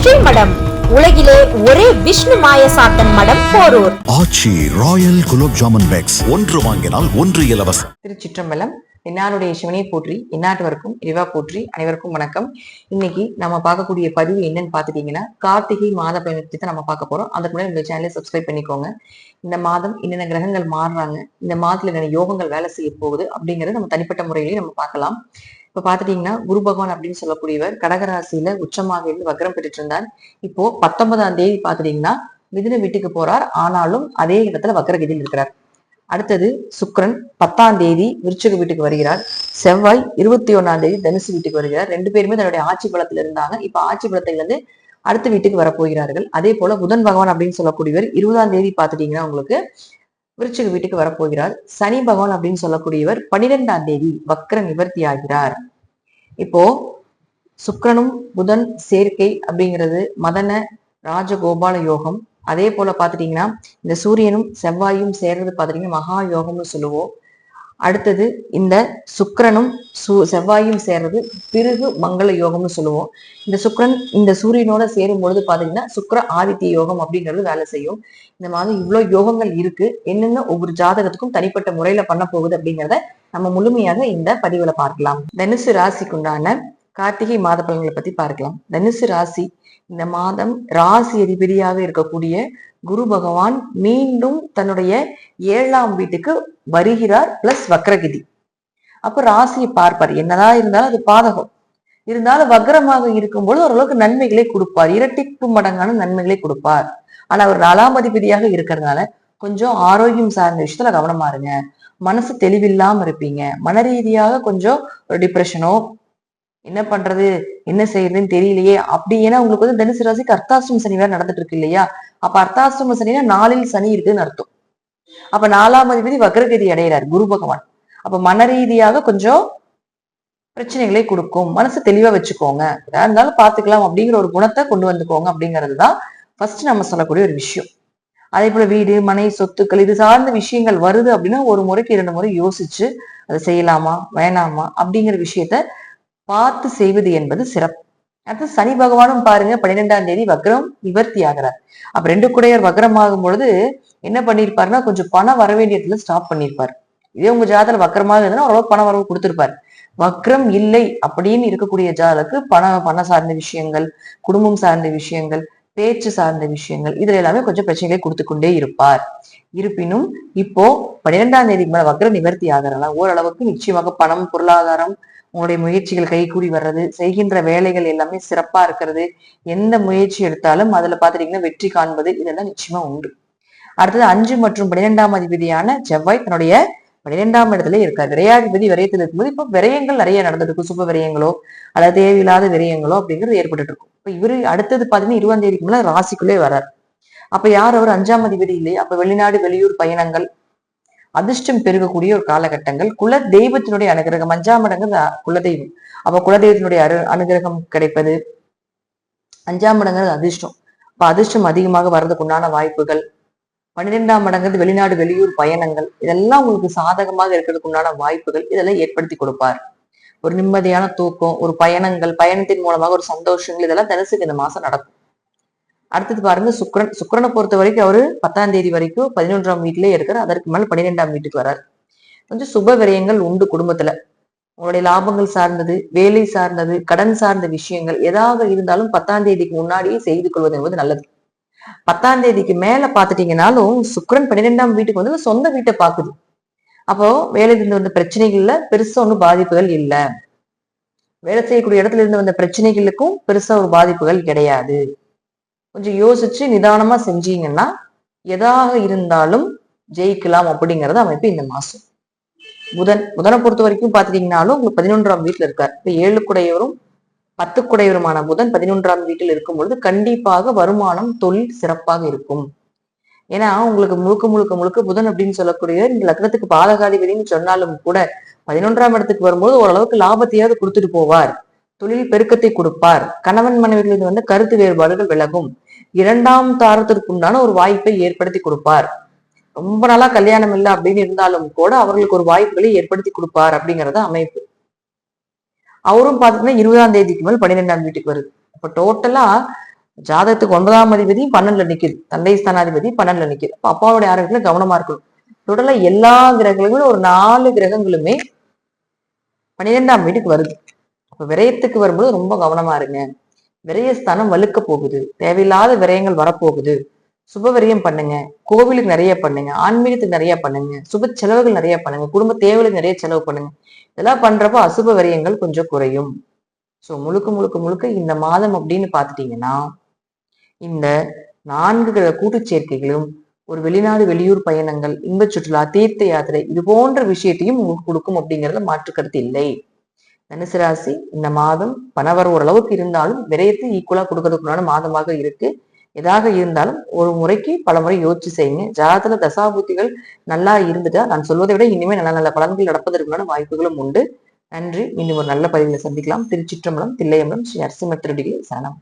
ஸ்ரீமடம், உலகிலே ஒரே விஷ்ணு மாயசாத்தன் மடம், போரூர். ஆச்சி ராயல் குலோப் ஜாமன் பேக்ஸ், ஒன்று வாங்கினால் ஒன்று இலவசம். திருச்சிற்றம்பலம். என்னாருடைய சிவனையை போற்றி, எந்நாட்டவருக்கும் இறைவா போற்றி. அனைவருக்கும் வணக்கம். இன்னைக்கு நம்ம பார்க்கக்கூடிய பதிவு என்னன்னு பாத்துட்டீங்கன்னா, கார்த்திகை மாத பயணத்தை தான் நம்ம பார்க்க போறோம். அதுக்கு முன்னாடி நம்ம சேனலை சப்ஸ்கிரைப் பண்ணிக்கோங்க. இந்த மாதம் என்னென்ன கிரகங்கள் மாறுறாங்க, இந்த மாதத்துல என்னென்ன யோகங்கள் வேலை செய்ய போகுது அப்படிங்கறத நம்ம தனிப்பட்ட முறையிலேயே நம்ம பார்க்கலாம். இப்ப பாத்துட்டீங்கன்னா, குரு பகவான் அப்படின்னு சொல்லக்கூடியவர் கடகராசியில உச்சமாக இருந்து வக்ரம் பெற்றுட்டு இருந்தார். இப்போ 19ஆம் தேதி பாத்துட்டீங்கன்னா மிதுன வீட்டுக்கு போறார். ஆனாலும் அதே இடத்துல வக்ரகதியில் இருக்கிறார். அடுத்தது சுக்கிரன் 10ஆம் தேதி விருச்சிக வீட்டுக்கு வருகிறார். செவ்வாய் 21ஆம் தேதி தனுசு வீட்டுக்கு வருகிறார். ரெண்டு பேருமே தன்னுடைய ஆட்சி பலத்துல இருந்தாங்க. இப்ப ஆட்சி பலத்துல இருந்து அடுத்த வீட்டுக்கு வரப்போகிறார்கள். அதே போல புதன் பகவான் அப்படின்னு சொல்லக்கூடியவர் 20ஆம் தேதி பாத்துட்டீங்கன்னா உங்களுக்கு விருச்சிக வீட்டுக்கு வரப்போகிறார். சனி பகவான் அப்படின்னு சொல்லக்கூடியவர் 12ஆம் தேதி வக்ர நிவர்த்தி ஆகிறார். இப்போ சுக்கிரனும் புதன் சேர்க்கை அப்படிங்கிறது மதன ராஜகோபால யோகம். அதே போல பாத்துட்டீங்கன்னா இந்த சூரியனும் செவ்வாயும் சேர்றது பாத்துட்டீங்கன்னா மகா யோகம்னு சொல்லுவோம். அடுத்தது இந்த சுக்கிரனும் செவ்வாயும் சேர்றது பிறகு மங்கள யோகம்னு சொல்லுவோம். இந்த சுக்கிரன் இந்த சூரியனோட சேரும் பொழுது பாத்தீங்கன்னா சுக்கிர ஆதித்ய யோகம் அப்படிங்கிறது வேலை செய்யும். இந்த மாதிரி இவ்வளவு யோகங்கள் இருக்கு. என்னென்ன ஒவ்வொரு ஜாதகத்துக்கும் தனிப்பட்ட முறையில பண்ண போகுது அப்படிங்கிறத நம்ம முழுமையாக இந்த பதிவுல பார்க்கலாம். தனுசு ராசிக்குண்டான கார்த்திகை மாத பலன்களை பத்தி பார்க்கலாம். தனுசு ராசி இந்த மாதம் ராசி அதிபதியாக இருக்கக்கூடிய குரு பகவான் மீண்டும் தன்னுடைய 7ஆம் வீட்டுக்கு வருகிறார். பிளஸ் வக்ரகதி. அப்ப ராசியை பார்ப்பார். என்னதான் இருந்தாலும் அது பாதகம் இருந்தாலும் வக்ரமாக இருக்கும்போது ஓரளவுக்கு நன்மைகளை கொடுப்பார். இரட்டிப்பு மடங்கான நன்மைகளை கொடுப்பார். ஆனா அவர் 4ஆம் அதிபதியாக இருக்கிறதுனால கொஞ்சம் ஆரோக்கியம் சார்ந்த விஷயத்துல கவனமா இருங்க. மனசு தெளிவில்லாம இருப்பீங்க. மன ரீதியாக கொஞ்சம் ஒரு டிப்ரெஷனோ, என்ன பண்றது என்ன செய்யறதுன்னு தெரியலையே அப்படி. ஏன்னா உங்களுக்கு வந்து தனுசு ராசிக்கு அர்த்தாஷ்டம சனி வேற நடந்துட்டு இருக்கு இல்லையா? அப்ப அர்த்தாஷ்டம சனினா 4இல் சனி இருக்குன்னு அர்த்தம். அப்ப 4ஆம் அதிபதி வக்ரகதி அடைகிறார் குரு பகவான். அப்ப மன ரீதியாக கொஞ்சம் பிரச்சனைகளை கொடுக்கும். மனசு தெளிவா வச்சுக்கோங்க. எதா இருந்தாலும் பாத்துக்கலாம் அப்படிங்கிற ஒரு குணத்தை கொண்டு வந்துக்கோங்க அப்படிங்கிறதுதான் ஃபர்ஸ்ட் நம்ம சொல்லக்கூடிய ஒரு விஷயம். அதே போல வீடு மனை சொத்துக்கள் இது சார்ந்த விஷயங்கள் வருது அப்படின்னா ஒரு முறைக்கு 2 முறை யோசிச்சு அதை செய்யலாமா வேணாமா அப்படிங்கிற விஷயத்த பார்த்து செய்வது என்பது சிறப்பு. அடுத்து சனி பகவானும் பாருங்க 12ஆம் தேதி வக்ரம் நிவர்த்தி ஆகிறார். அப்ப 2 குடையர் வக்ரம் ஆகும் பொழுது என்ன பண்ணிருப்பாருன்னா கொஞ்சம் பணம் வர வேண்டியதுல ஸ்டாப் பண்ணிருப்பாரு. இதே உங்க ஜாதகம் வக்ரமாக இருந்ததுன்னா ஓரளவு பண வரவு கொடுத்திருப்பாரு. வக்ரம் இல்லை அப்படின்னு இருக்கக்கூடிய ஜாதக்கு பண சார்ந்த விஷயங்கள், குடும்பம் சார்ந்த விஷயங்கள், பேச்சு சார்ந்த விஷயங்கள் இதுல எல்லாமே கொஞ்சம் பிரச்சனைகளை கொடுத்து கொண்டே இருப்பார். இருப்பினும் இப்போ 12ஆம் தேதிக்கு மேல வக்ர நிவர்த்தி ஆகிறனால ஓரளவுக்கு நிச்சயமாக பணம், பொருளாதாரம், உங்களுடைய முயற்சிகள் கைகூடி வர்றது, செய்கின்ற வேலைகள் எல்லாமே சிறப்பா இருக்கிறது, எந்த முயற்சி எடுத்தாலும் அதுல பாத்துட்டீங்கன்னா வெற்றி காண்பது இதெல்லாம் நிச்சயமா உண்டு. அடுத்தது 5 மற்றும் 12ஆம் அதிபதியான செவ்வாய் தன்னுடைய 12ஆம் இடத்துல இருக்காரு. விரையாதிபதி விரயத்தில் இருக்கும்போது இப்ப விரயங்கள் நிறைய நடந்திருக்கும். சுப விரயங்களோ அல்லது தேவையில்லாத விரயங்களோ அப்படிங்கிறது ஏற்பட்டு இருக்கும். இப்ப இவரு அடுத்தது பாத்தீங்கன்னா 20ஆம் தேதிக்கு மேல ராசிக்குள்ளே வர்றார். அப்ப யார் அவர் 5ஆம் அதிபதி இல்லையே? அப்ப வெளிநாடு வெளியூர் பயணங்கள், அதிர்ஷ்டம் பெருகக்கூடிய ஒரு காலகட்டங்கள், குல தெய்வத்தினுடைய அனுகிரகம். 5ஆம் இடங்கிறது குலதெய்வம். அப்ப குலதெய்வத்தினுடைய அனுகிரகம் கிடைப்பது. 5ஆம் இடங்கிறது அதிர்ஷ்டம். அப்ப அதிர்ஷ்டம் அதிகமாக வர்றதுக்கு உண்டான வாய்ப்புகள். 12ஆம் இடங்கிறது வெளிநாடு வெளியூர் பயணங்கள். இதெல்லாம் உங்களுக்கு சாதகமாக இருக்கிறதுக்கு உண்டான வாய்ப்புகள் இதெல்லாம் ஏற்படுத்தி கொடுப்பார். ஒரு நிம்மதியான தூக்கம், ஒரு பயணங்கள், பயணத்தின் மூலமாக ஒரு சந்தோஷங்கள் இதெல்லாம் தனுசுக்கு இந்த மாசம் நடக்கும். அடுத்தது பாருங்க சுக்கிரனை பொறுத்த வரைக்கும் அவரு 10ஆம் தேதி வரைக்கும் 11ஆம் வீட்டிலேயே இருக்காரு. அதற்கு மேல 12ஆம் வீட்டுக்கு வர்றாரு. கொஞ்சம் சுப விரயங்கள் உண்டு குடும்பத்துல. உங்களுடைய லாபங்கள் சார்ந்தது, வேலை சார்ந்தது, கடன் சார்ந்த விஷயங்கள் ஏதாவது இருந்தாலும் 10ஆம் தேதிக்கு முன்னாடியே செய்து கொள்வது என்பது நல்லது. 10ஆம் தேதிக்கு மேல பாத்துட்டீங்கன்னாலும் சுக்கிரன் 12ஆம் வீட்டுக்கு வந்து சொந்த வீட்டை பாக்குது. அப்போ வேலையில இருந்து வந்த பிரச்சனைகள்ல பெருசா ஒன்றும் பாதிப்புகள் இல்லை. வேலை செய்யக்கூடிய இடத்துல இருந்து வந்த பிரச்சனைகளுக்கும் பெருசா ஒரு பாதிப்புகள் கிடையாது. கொஞ்சம் யோசிச்சு நிதானமா செஞ்சீங்கன்னா எதாக இருந்தாலும் ஜெயிக்கலாம் அப்படிங்கறது அமைப்பு இந்த மாசம். புதனை பொறுத்த வரைக்கும் பாத்துட்டீங்கன்னாலும் உங்களுக்கு 11ஆம் வீட்டுல இருக்காரு. இப்ப 7 குடையவரும் 10 குடையவருமான புதன் 11ஆம் வீட்டில் இருக்கும் பொழுது கண்டிப்பாக வருமானம், தொழில் சிறப்பாக இருக்கும். ஏன்னா உங்களுக்கு முழுக்க புதன் அப்படின்னு சொல்லக்கூடிய இந்த லக்னத்துக்கு பாதகாதிபதினு சொன்னாலும் கூட 11ஆம் இடத்துக்கு வரும்போது ஓரளவுக்கு லாபத்தையாவது கொடுத்துட்டு போவார். தொழில் பெருக்கத்தை கொடுப்பார். கணவன் மனைவிகளில் வந்து கருத்து வேறுபாடுகள் விலகும். 2ஆம் தாரத்திற்குண்டான ஒரு வாய்ப்பை ஏற்படுத்தி கொடுப்பார். ரொம்ப நாளா கல்யாணம் இல்லை அப்படின்னு இருந்தாலும் கூட அவர்களுக்கு ஒரு வாய்ப்புகளை ஏற்படுத்தி கொடுப்பார் அப்படிங்கறது அமைப்பு. அவரும் பாத்தீங்கன்னா 20ஆம் தேதிக்கு மேல் 12ஆம் வீட்டுக்கு வருது. அப்ப டோட்டலா ஜாதகத்துக்கு 9ஆம் அதிபதி 12ல நிக்குது, தந்தை ஸ்தானாதிபதி 12ல நிக்குது. அப்ப அப்பாவுடைய ஆரோக்கியத்துல கவனமா இருக்கணும். தொடர்ல எல்லா கிரகங்களுமே ஒரு 4 கிரகங்களுமே 12ஆம் வீட்டுக்கு வருது. அப்ப விரயத்துக்கு வரும்போது ரொம்ப கவனமா இருங்க. விரயஸ்தானம் வலுக்க போகுது, தேவையில்லாத விரயங்கள் வரப்போகுது. சுப விரயம் பண்ணுங்க, கோவிலுக்கு நிறைய பண்ணுங்க, ஆன்மீகத்துக்கு நிறைய பண்ணுங்க, சுப செலவுகள் நிறைய பண்ணுங்க, குடும்ப தேவைகளுக்கு நிறைய செலவு பண்ணுங்க. இதெல்லாம் பண்றப்போ அசுப விரயங்கள் கொஞ்சம் குறையும். சோ முழுக்க முழுக்க முழுக்க இந்த மாதம் அப்படின்னு பாத்துட்டீங்கன்னா இந்த 4 கிரக கூட்டு சேர்க்கைகளும் ஒரு வெளிநாடு வெளியூர் பயணங்கள், இன்ப சுற்றுலா, தீர்த்த யாத்திரை இது போன்ற விஷயத்தையும் உங்களுக்கு கொடுக்கும் அப்படிங்கறத மாற்றுக்கருத்து இல்லை. தனுசு ராசி இந்த மாதம் பணவர ஓரளவுக்கு இருந்தாலும் விரயத்தை ஈக்குவலா கொடுக்கறதுக்குள்ளான மாதமாக இருக்கு. எதாக இருந்தாலும் ஒரு முறைக்கு பல முறை யோசிச்சு செய்யுங்க. ஜாதகத்துல தசாபுத்திகள் நல்லா இருந்துட்டா நான் சொல்வதை விட இனிமே நல்ல நல்ல பலன்கள் நடப்பதற்குள்ளான வாய்ப்புகளும் உண்டு. நன்றி. இன்னும் ஒரு நல்ல பதிவுல சந்திக்கலாம். திருச்சிற்றம்பலம், தில்லையம்பலம், ஸ்ரீ நரசிம்ம திருடிகள் சரணம்.